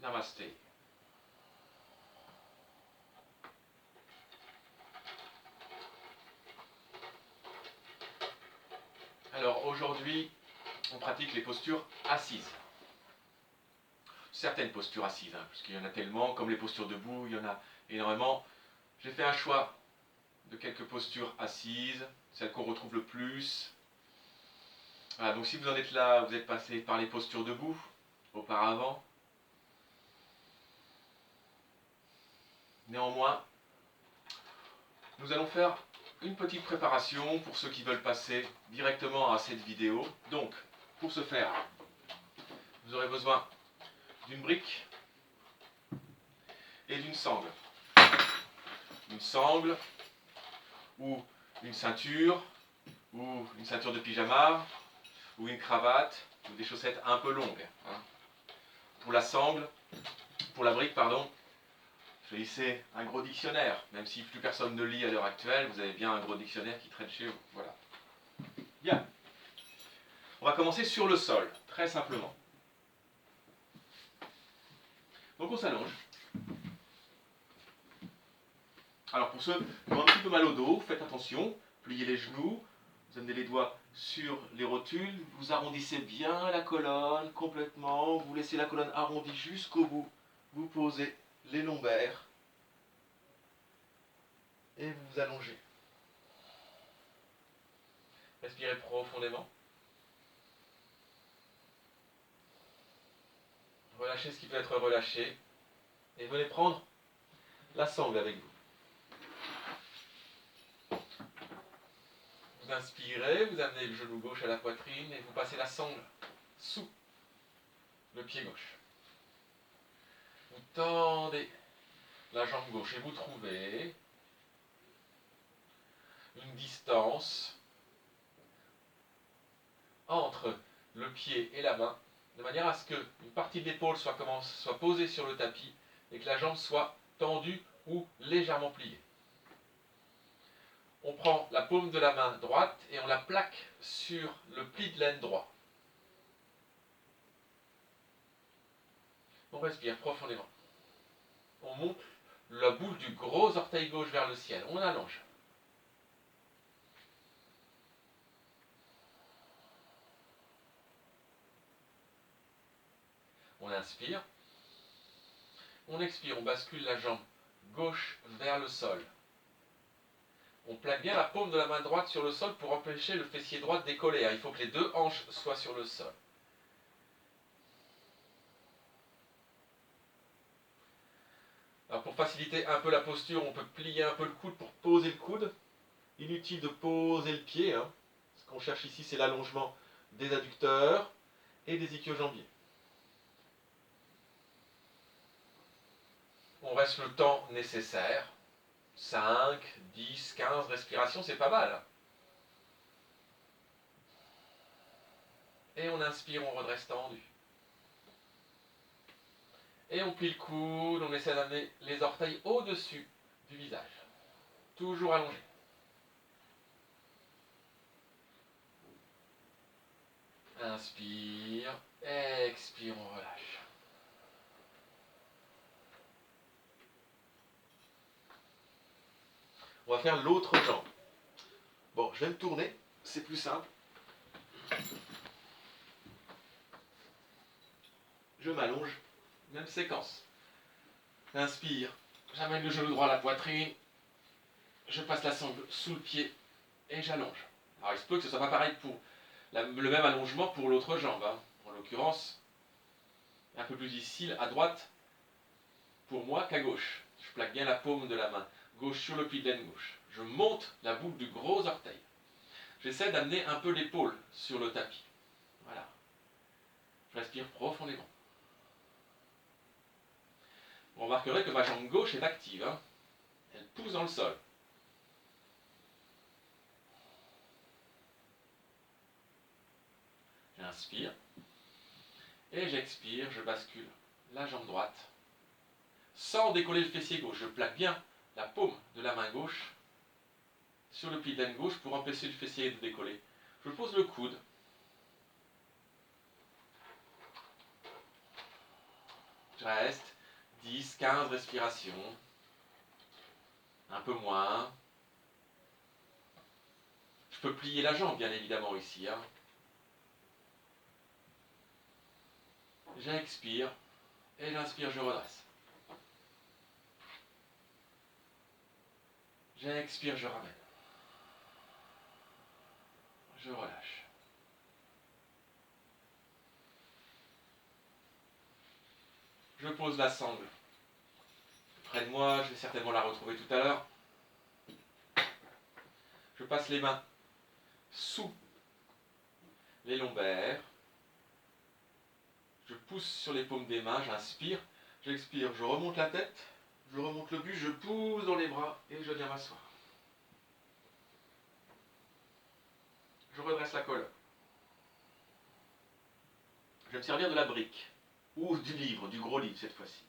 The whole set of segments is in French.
Namasté. Alors aujourd'hui, on pratique les postures assises. Certaines postures assises, hein, parce qu'il y en a tellement, comme les postures debout, il y en a énormément. J'ai fait un choix de quelques postures assises, celles qu'on retrouve le plus. Voilà, donc si vous en êtes là, vous êtes passé par les postures debout auparavant. Néanmoins, nous allons faire une petite préparation pour ceux qui veulent passer directement à cette vidéo. Donc, pour ce faire, vous aurez besoin d'une brique et d'une sangle. Une sangle ou une ceinture de pyjama ou une cravate ou des chaussettes un peu longues. Hein. Pour la sangle, pour la brique, pardon, choisissez un gros dictionnaire. Même si plus personne ne lit à l'heure actuelle, vous avez bien un gros dictionnaire qui traîne chez vous. Voilà. Bien. On va commencer sur le sol, très simplement. Donc on s'allonge. Alors pour ceux qui ont un petit peu mal au dos, faites attention, pliez les genoux, vous amenez les doigts sur les rotules, vous arrondissez bien la colonne complètement, vous laissez la colonne arrondie jusqu'au bout, vous posez les lombaires et vous vous allongez. Respirez profondément. Relâchez ce qui peut être relâché et venez prendre la sangle avec vous. Vous inspirez, vous amenez le genou gauche à la poitrine et vous passez la sangle sous le pied gauche. Vous tendez la jambe gauche et vous trouvez une distance entre le pied et la main, de manière à ce qu'une partie de l'épaule soit posée sur le tapis et que la jambe soit tendue ou légèrement pliée. On prend la paume de la main droite et on la plaque sur le pli de laine droit. On respire profondément. On monte la boule du gros orteil gauche vers le ciel. On allonge. On inspire. On expire. On bascule la jambe gauche vers le sol. On plaque bien la paume de la main droite sur le sol pour empêcher le fessier droit de décoller. Il faut que les deux hanches soient sur le sol. Alors pour faciliter un peu la posture, on peut plier un peu le coude pour poser le coude. Inutile de poser le pied. Hein. Ce qu'on cherche ici, c'est l'allongement des adducteurs et des ischio-jambiers. On reste le temps nécessaire. 5, 10, 15 respirations, c'est pas mal. Et on inspire, on redresse tendu. Et on plie le coude, on essaie d'amener les orteils au-dessus du visage. Toujours allongé. Inspire, expire, on relâche. On va faire l'autre jambe. Bon, je vais me tourner, c'est plus simple. Je m'allonge, même séquence. Inspire, j'amène le genou droit à la poitrine, je passe la sangle sous le pied et j'allonge. Alors il se peut que ce soit pas pareil pour le même allongement pour l'autre jambe. Hein. En l'occurrence, un peu plus difficile à droite pour moi qu'à gauche. Je plaque bien la paume de la main gauche sur le pli de laine gauche. Je monte la boule du gros orteil. J'essaie d'amener un peu l'épaule sur le tapis. Voilà. Je respire profondément. Vous remarquerez que ma jambe gauche est active. Hein. Elle pousse dans le sol. J'inspire. Et j'expire, je bascule la jambe droite. Sans décoller le fessier gauche, je plaque bien la paume de la main gauche sur le pli de laine gauche pour empêcher le fessier de décoller. Je pose le coude. Je reste 10, 15 respirations. Un peu moins. Je peux plier la jambe, bien évidemment, ici. Hein. J'expire et j'inspire, je redresse. J'expire, je ramène. Je relâche. Je pose la sangle près de moi, je vais certainement la retrouver tout à l'heure. Je passe les mains sous les lombaires. Je pousse sur les paumes des mains, j'inspire, j'expire, je remonte la tête, je remonte le buste, je pousse dans les bras et je viens m'asseoir. Je redresse la colonne. Je vais me servir de la brique, ou du livre, du gros livre cette fois-ci.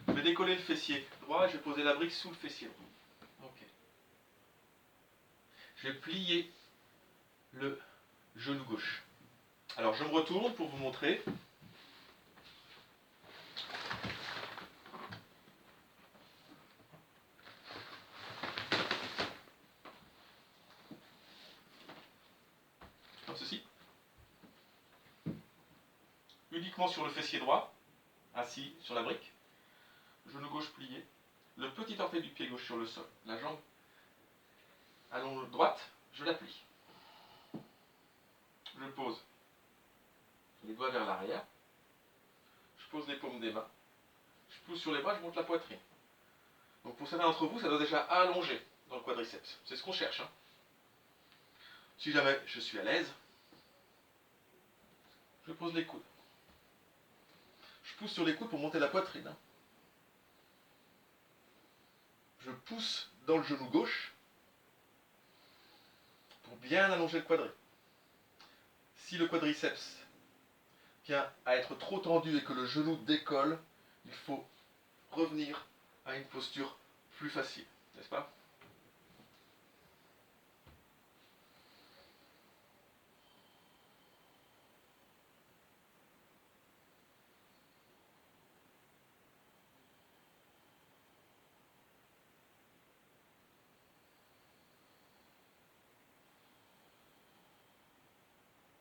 Je vais décoller le fessier droit et je vais poser la brique sous le fessier droit. Ok. Je vais plier le genou gauche. Alors je me retourne pour vous montrer. Comme ceci. Uniquement sur le fessier droit, assis sur la brique. Genou gauche plié. Le petit orteil du pied gauche sur le sol. La jambe à droite, je la plie. Je pose les doigts vers l'arrière. Je pose les paumes des mains. Je pousse sur les bras, je monte la poitrine. Donc pour certains d'entre vous, ça doit déjà allonger dans le quadriceps. C'est ce qu'on cherche. Hein. Si jamais je suis à l'aise, je pose les coudes. Je pousse sur les coudes pour monter la poitrine. Hein. Je pousse dans le genou gauche pour bien allonger le quadri. Si le quadriceps vient à être trop tendu et que le genou décolle, il faut revenir à une posture plus facile, n'est-ce pas?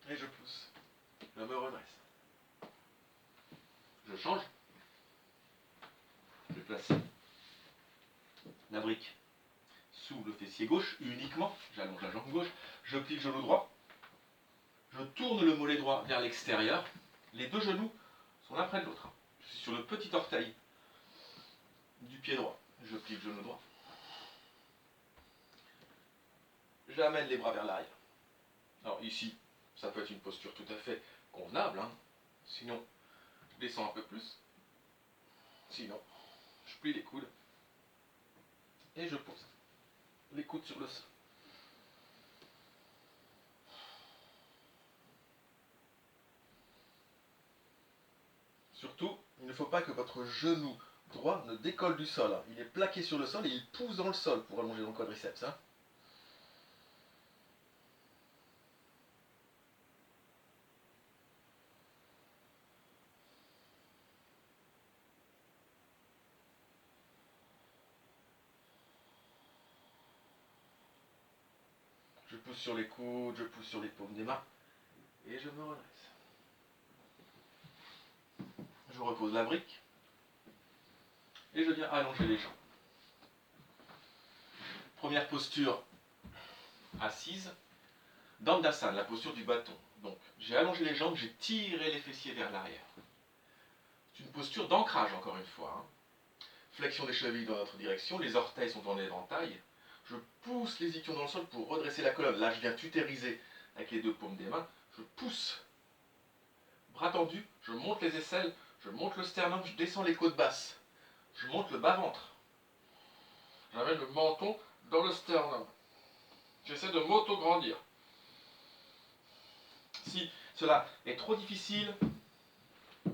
Et je pousse. Je me redresse. Je change. Je place la brique sous le fessier gauche uniquement. J'allonge la jambe gauche. Je plie le genou droit. Je tourne le mollet droit vers l'extérieur. Les deux genoux sont l'un près de l'autre. Je suis sur le petit orteil du pied droit. Je plie le genou droit. J'amène les bras vers l'arrière. Alors ici, ça peut être une posture tout à fait convenable. Hein. Sinon, je descends un peu plus. Sinon, je plie les coudes. Et je pose les coudes sur le sol. Surtout, il ne faut pas que votre genou droit ne décolle du sol. Hein. Il est plaqué sur le sol et il pousse dans le sol pour allonger le quadriceps. Hein. Je pousse sur les coudes, je pousse sur les paumes des mains et je me redresse. Je repose la brique et je viens allonger les jambes. Première posture assise, Dandasana, la posture du bâton. Donc j'ai allongé les jambes, j'ai tiré les fessiers vers l'arrière. C'est une posture d'ancrage encore une fois. Hein. Flexion des chevilles dans notre direction, les orteils sont en éventail. Je pousse les ischions dans le sol pour redresser la colonne. Là je viens tutériser avec les deux paumes des mains. Je pousse, bras tendus, je monte les aisselles, je monte le sternum, je descends les côtes basses. Je monte le bas-ventre. J'amène le menton dans le sternum. J'essaie de m'auto-grandir. Si cela est trop difficile,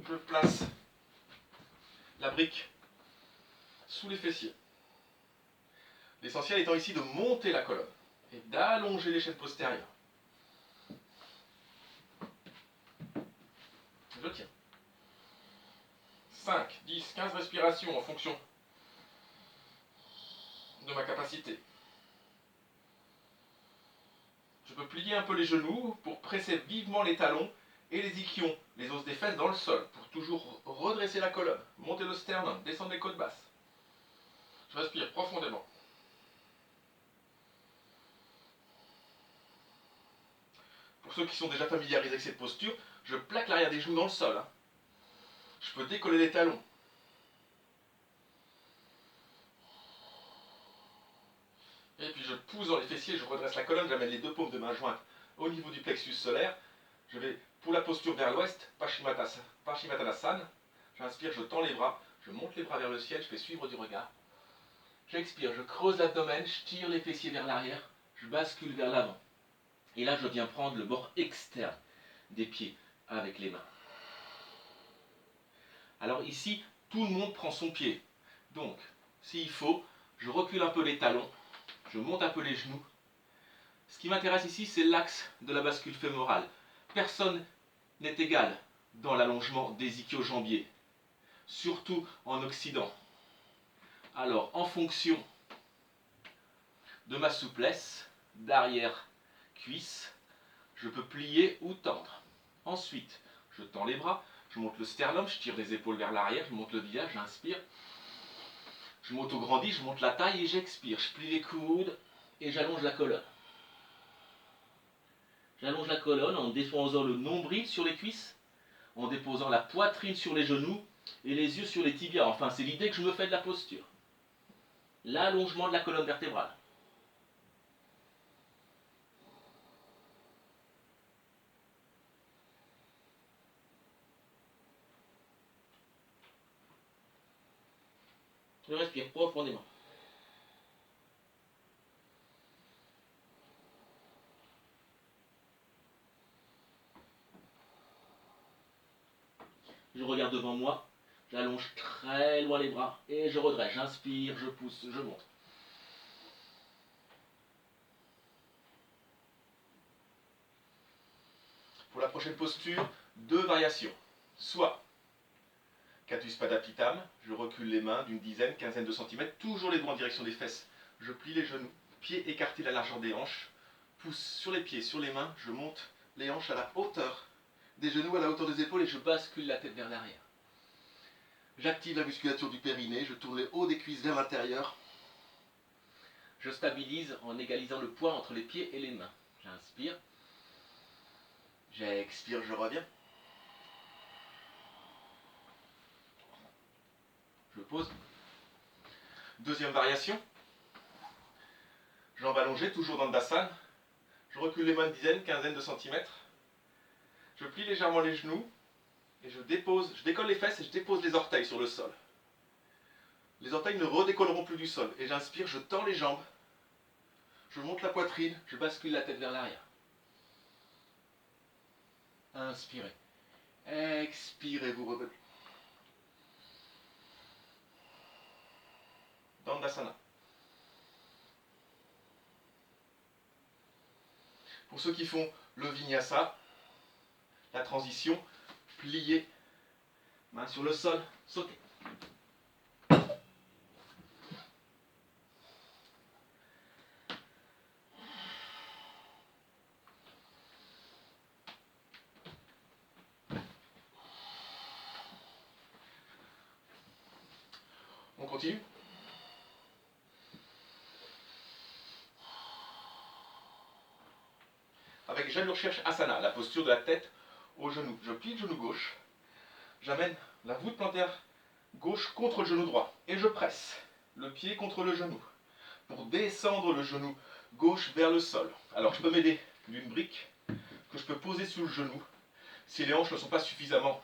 je place la brique sous les fessiers. L'essentiel étant ici de monter la colonne et d'allonger les chaînes postérieures. Je tiens. 5, 10, 15 respirations en fonction de ma capacité. Je peux plier un peu les genoux pour presser vivement les talons et les ischions, les os des fesses dans le sol, pour toujours redresser la colonne, monter le sternum, descendre les côtes basses. Je respire profondément. Pour ceux qui sont déjà familiarisés avec cette posture, je plaque l'arrière des genoux dans le sol. Je peux décoller les talons. Et puis je pousse dans les fessiers, je redresse la colonne, j'amène les deux paumes de main jointes au niveau du plexus solaire. Je vais pour la posture vers l'ouest, Paschimottanasana. J'inspire, je tends les bras, je monte les bras vers le ciel, je fais suivre du regard. J'expire, je creuse l'abdomen, je tire les fessiers vers l'arrière, je bascule vers l'avant. Et là, je viens prendre le bord externe des pieds avec les mains. Alors ici, tout le monde prend son pied. Donc, s'il faut, je recule un peu les talons, je monte un peu les genoux. Ce qui m'intéresse ici, c'est l'axe de la bascule fémorale. Personne n'est égal dans l'allongement des ischio-jambiers, surtout en Occident. Alors, en fonction de ma souplesse d'arrière-cuisse, je peux plier ou tendre. Ensuite, je tends les bras, je monte le sternum, je tire les épaules vers l'arrière, je monte le visage, j'inspire. Je m'auto-grandis, je monte la taille et j'expire. Je plie les coudes et j'allonge la colonne. J'allonge la colonne en déposant le nombril sur les cuisses, en déposant la poitrine sur les genoux et les yeux sur les tibias. Enfin, c'est l'idée que je me fais de la posture. L'allongement de la colonne vertébrale. Je respire profondément. Je regarde devant moi, j'allonge très loin les bras et je redresse. J'inspire, je pousse, je monte. Pour la prochaine posture, deux variations. Soit Catus Padapitam, je recule les mains d'une dizaine, quinzaine de centimètres, toujours les doigts en direction des fesses. Je plie les genoux, pieds écartés à la largeur des hanches, pousse sur les pieds, sur les mains, je monte les hanches à la hauteur des genoux, à la hauteur des épaules et je bascule la tête vers l'arrière. J'active la musculature du périnée, je tourne les hauts des cuisses vers l'intérieur. Je stabilise en égalisant le poids entre les pieds et les mains. J'inspire. J'expire, je reviens. Je pose. Deuxième variation. Jambes allongées, toujours dans le Dasana. Je recule les mains de dizaine, quinzaine de centimètres. Je plie légèrement les genoux et je décolle les fesses et je dépose les orteils sur le sol. Les orteils ne redécolleront plus du sol. Et j'inspire, je tends les jambes. Je monte la poitrine, je bascule la tête vers l'arrière. Inspirez. Expirez, vous revenez. Dandasana. Pour ceux qui font le vinyasa, la transition, plier, main sur le sol, sauter. On continue. Avec Jalur cherche Asana, la posture de la tête au genou. Je plie le genou gauche, j'amène la voûte plantaire gauche contre le genou droit et je presse le pied contre le genou pour descendre le genou gauche vers le sol. Alors je peux m'aider d'une brique que je peux poser sous le genou si les hanches ne sont pas suffisamment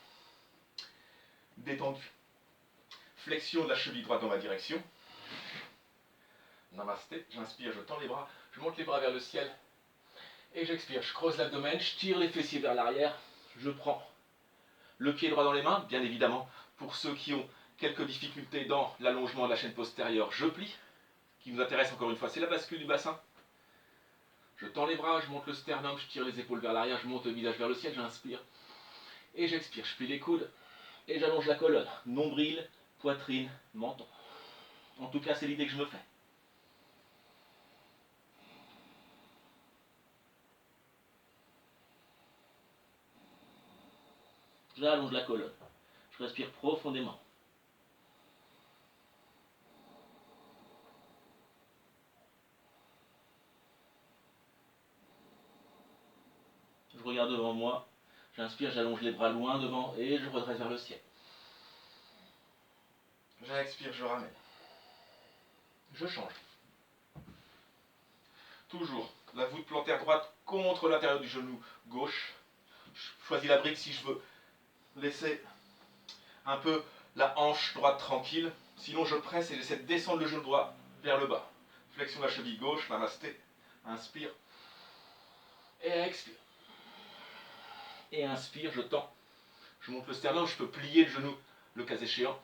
détendues. Flexion de la cheville droite dans ma direction. Namasté, j'inspire, je tends les bras, je monte les bras vers le ciel. Et j'expire, je creuse l'abdomen, je tire les fessiers vers l'arrière, je prends le pied droit dans les mains, bien évidemment, pour ceux qui ont quelques difficultés dans l'allongement de la chaîne postérieure, je plie. Ce qui nous intéresse encore une fois, c'est la bascule du bassin. Je tends les bras, je monte le sternum, je tire les épaules vers l'arrière, je monte le visage vers le ciel, j'inspire. Et j'expire, je plie les coudes, et j'allonge la colonne. Nombril, poitrine, menton. En tout cas, c'est l'idée que je me fais. J'allonge la colonne. Je respire profondément. Je regarde devant moi. J'inspire, j'allonge les bras loin devant et je redresse vers le ciel. J'expire, je ramène. Je change. Toujours la voûte plantaire droite contre l'intérieur du genou gauche. Je choisis la brique si je veux laisser un peu la hanche droite tranquille. Sinon, je presse et j'essaie de descendre le genou droit vers le bas. Flexion de la cheville gauche, namasté. Inspire. Et expire. Et inspire, je tends. Je monte le sternum, je peux plier le genou le cas échéant.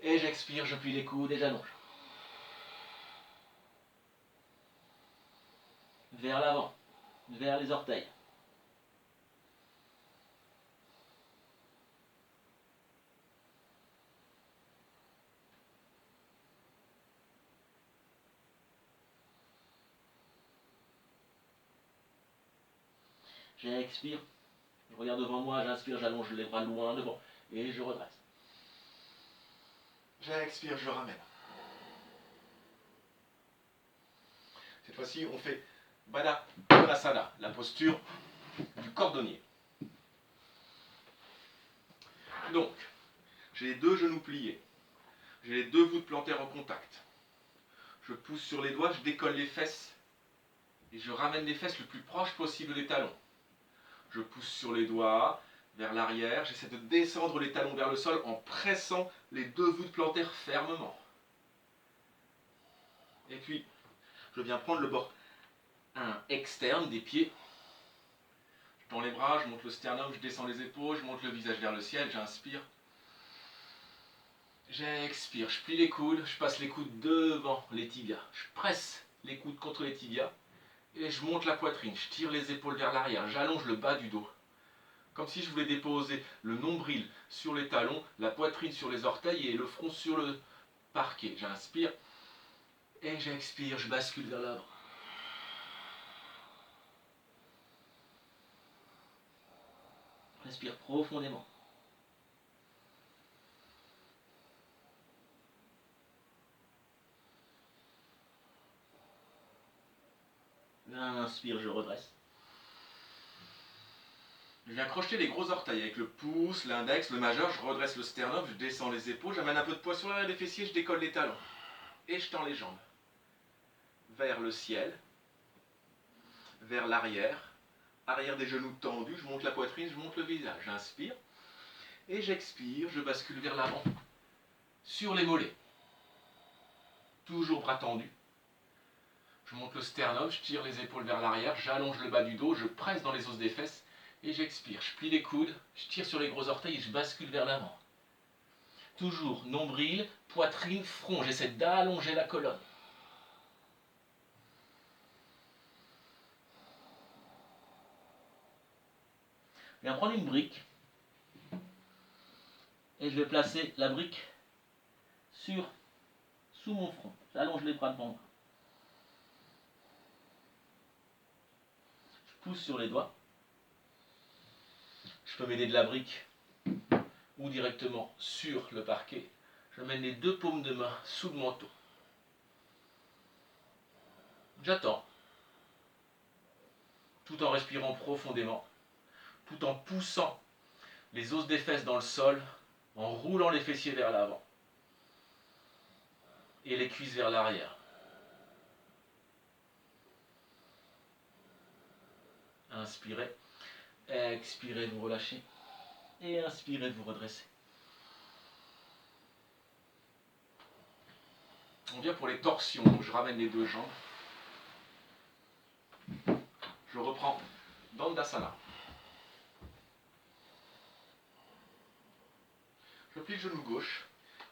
Et j'expire, je plie les coudes et j'allonge. Vers l'avant, vers les orteils. J'expire, je regarde devant moi, j'inspire, j'allonge les bras loin devant et je redresse. J'expire, je ramène. Cette fois-ci, on fait Baddha Konasana, la posture du cordonnier. Donc, j'ai les deux genoux pliés. J'ai les deux voûtes plantaires en contact. Je pousse sur les doigts, je décolle les fesses et je ramène les fesses le plus proche possible des talons. Je pousse sur les doigts vers l'arrière, j'essaie de descendre les talons vers le sol en pressant les deux voûtes plantaires fermement. Et puis, je viens prendre le bord externe des pieds. Je tends les bras, je monte le sternum, je descends les épaules, je monte le visage vers le ciel, j'inspire. J'expire, je plie les coudes, je passe les coudes devant les tibias. Je presse les coudes contre les tibias et je monte la poitrine. Je tire les épaules vers l'arrière, j'allonge le bas du dos. Comme si je voulais déposer le nombril sur les talons, la poitrine sur les orteils et le front sur le parquet. J'inspire et j'expire, je bascule vers l'avant. Respire profondément. Inspire, je redresse. Je viens crocheter les gros orteils avec le pouce, l'index, le majeur, je redresse le sternum, je descends les épaules, j'amène un peu de poids sur l'arrière des fessiers, je décolle les talons. Et je tends les jambes. Vers le ciel, vers l'arrière, arrière des genoux tendus, je monte la poitrine, je monte le visage. J'inspire et j'expire, je bascule vers l'avant, sur les mollets. Toujours bras tendus. Je monte le sternum, je tire les épaules vers l'arrière, j'allonge le bas du dos, je presse dans les os des fesses et j'expire. Je plie les coudes, je tire sur les gros orteils et je bascule vers l'avant. Toujours nombril, poitrine, front. J'essaie d'allonger la colonne. Je vais prendre une brique et je vais placer la brique sous mon front. J'allonge les bras devant moi. Je pousse sur les doigts. Je peux m'aider de la brique ou directement sur le parquet. Je mène les deux paumes de main sous le menton. J'attends, tout en respirant profondément, tout en poussant les os des fesses dans le sol, en roulant les fessiers vers l'avant et les cuisses vers l'arrière. Inspirez, expirez, vous relâchez et inspirez, vous redressez. On vient pour les torsions, je ramène les deux jambes. Je reprends Dandasana. Je plie le genou gauche,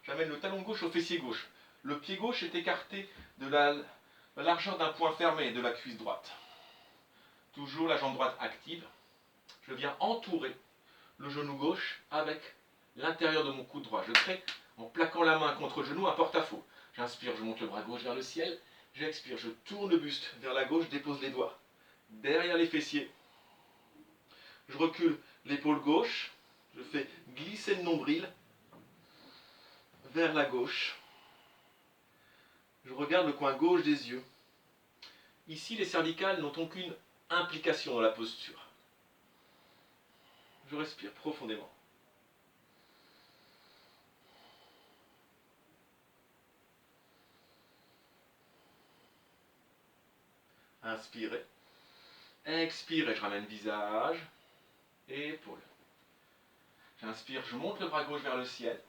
j'amène le talon gauche au fessier gauche. Le pied gauche est écarté de la largeur d'un point fermé de la cuisse droite. Toujours la jambe droite active. Je viens entourer le genou gauche avec l'intérieur de mon coude droit. Je crée, en plaquant la main contre le genou, un porte-à-faux. J'inspire, je monte le bras gauche vers le ciel. J'expire, je tourne le buste vers la gauche, je dépose les doigts derrière les fessiers. Je recule l'épaule gauche. Je fais glisser le nombril vers la gauche. Je regarde le coin gauche des yeux. Ici, les cervicales n'ont aucune implication dans la posture. Je respire profondément. Inspirez. Expirez, je ramène visage et épaules. J'inspire, je monte le bras gauche vers le ciel.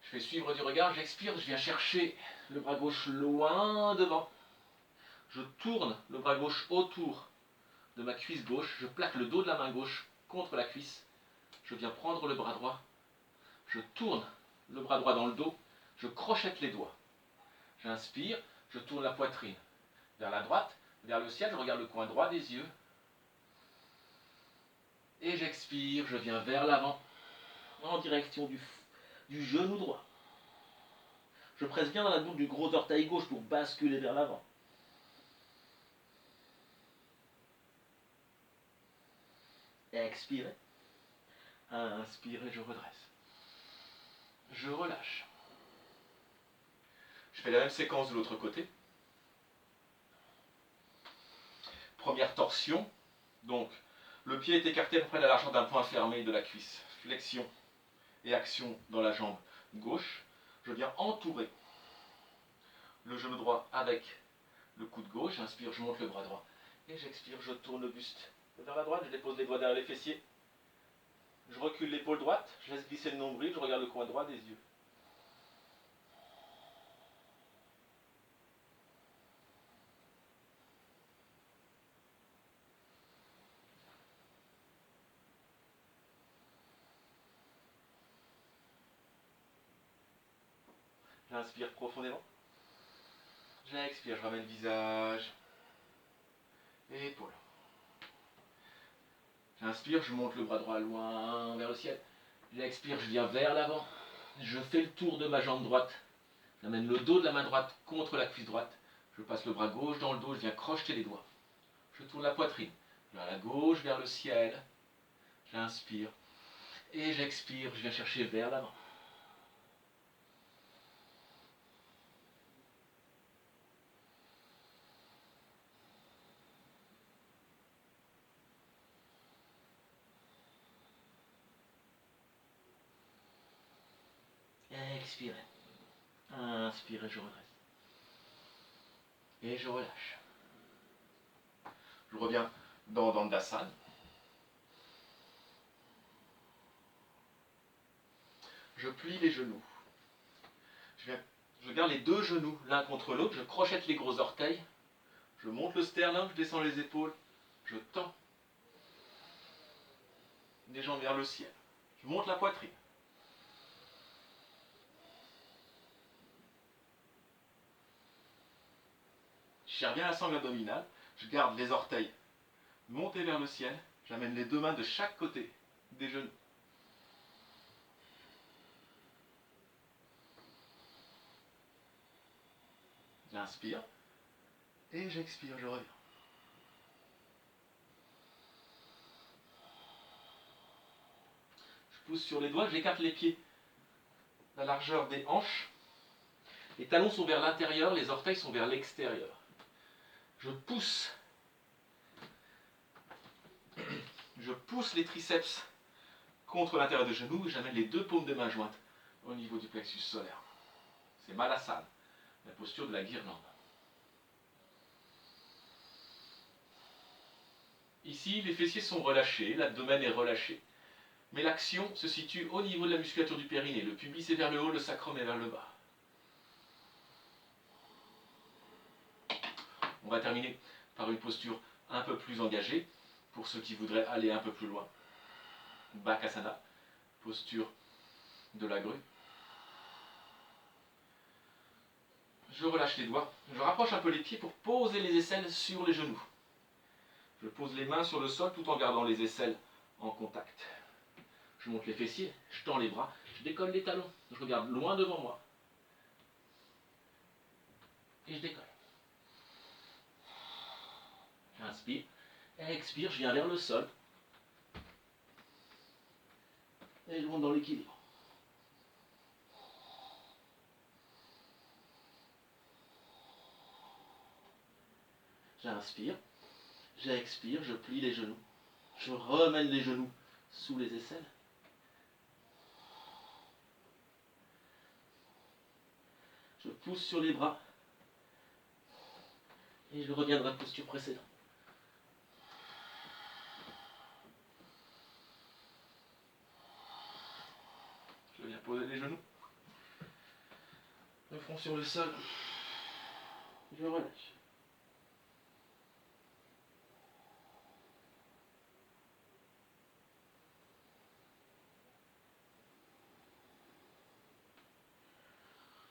Je fais suivre du regard, j'expire, je viens chercher le bras gauche loin devant. Je tourne le bras gauche autour de ma cuisse gauche. Je plaque le dos de la main gauche contre la cuisse. Je viens prendre le bras droit. Je tourne le bras droit dans le dos. Je crochette les doigts. J'inspire, je tourne la poitrine vers la droite, vers le ciel. Je regarde le coin droit des yeux. Et j'expire, je viens vers l'avant, en direction du genou droit. Je presse bien dans la boucle du gros orteil gauche pour basculer vers l'avant. Expirez. Inspirez, je redresse. Je relâche. Je fais la même séquence de l'autre côté. Première torsion. Donc, le pied est écarté à peu près à la largeur d'un point fermé de la cuisse. Flexion et action dans la jambe gauche. Je viens entourer le genou droit avec le coude gauche. J'inspire, je monte le bras droit. Et j'expire, je tourne le buste vers la droite. Je dépose les doigts derrière les fessiers. Je recule l'épaule droite. Je laisse glisser le nombril. Je regarde le coin droit des yeux. J'inspire profondément. J'expire, je ramène visage et épaules. J'inspire, je monte le bras droit loin vers le ciel. J'expire, je viens vers l'avant. Je fais le tour de ma jambe droite. J'amène le dos de la main droite contre la cuisse droite. Je passe le bras gauche dans le dos, je viens crocheter les doigts. Je tourne la poitrine vers la gauche, vers le ciel. J'inspire et j'expire, je viens chercher vers l'avant. Expirez. Inspirez, je redresse. Et je relâche. Je reviens dans Dandasana. Je plie les genoux. Je garde les deux genoux l'un contre l'autre. Je crochette les gros orteils. Je monte le sternum, je descends les épaules. Je tends les jambes vers le ciel. Je monte la poitrine. Je serre bien la sangle abdominale. Je garde les orteils montés vers le ciel. J'amène les deux mains de chaque côté des genoux. J'inspire et j'expire, je reviens. Je pousse sur les doigts, j'écarte les pieds. La largeur des hanches. Les talons sont vers l'intérieur, les orteils sont vers l'extérieur. Je pousse les triceps contre l'intérieur des genoux et j'amène les deux paumes de main jointes au niveau du plexus solaire. C'est Malasana, la posture de la guirlande. Ici, les fessiers sont relâchés, l'abdomen est relâché. Mais l'action se situe au niveau de la musculature du périnée. Le pubis est vers le haut, le sacrum est vers le bas. On va terminer par une posture un peu plus engagée pour ceux qui voudraient aller un peu plus loin. Bakasana, posture de la grue. Je relâche les doigts, je rapproche un peu les pieds pour poser les aisselles sur les genoux. Je pose les mains sur le sol tout en gardant les aisselles en contact. Je monte les fessiers, je tends les bras, je décolle les talons. Je regarde loin devant moi. Et je décolle. J'inspire, expire, je viens vers le sol. Et je monte dans l'équilibre. J'inspire, j'expire, je plie les genoux. Je remène les genoux sous les aisselles. Je pousse sur les bras. Et je reviens dans la posture précédente. Je viens poser les genoux. Le front sur le sol. Je relâche.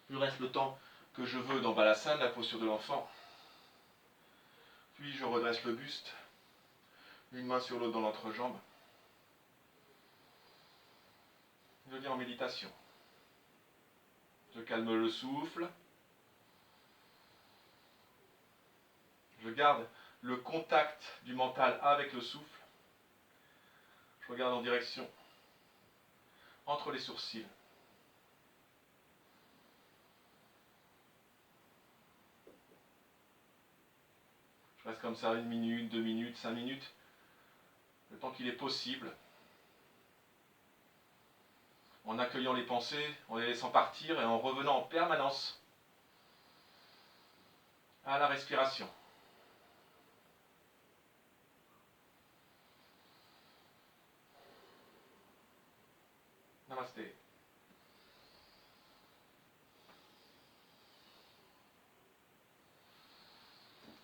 Je reste le temps que je veux dans Balasana, la posture de l'enfant. Puis je redresse le buste, une main sur l'autre dans l'entrejambe. Je viens en méditation. Je calme le souffle. Je garde le contact du mental avec le souffle. Je regarde en direction entre les sourcils. Je reste comme ça 1 minute, 2 minutes, 5 minutes, le temps qu'il est possible, en accueillant les pensées, en les laissant partir et en revenant en permanence à la respiration. Namasté.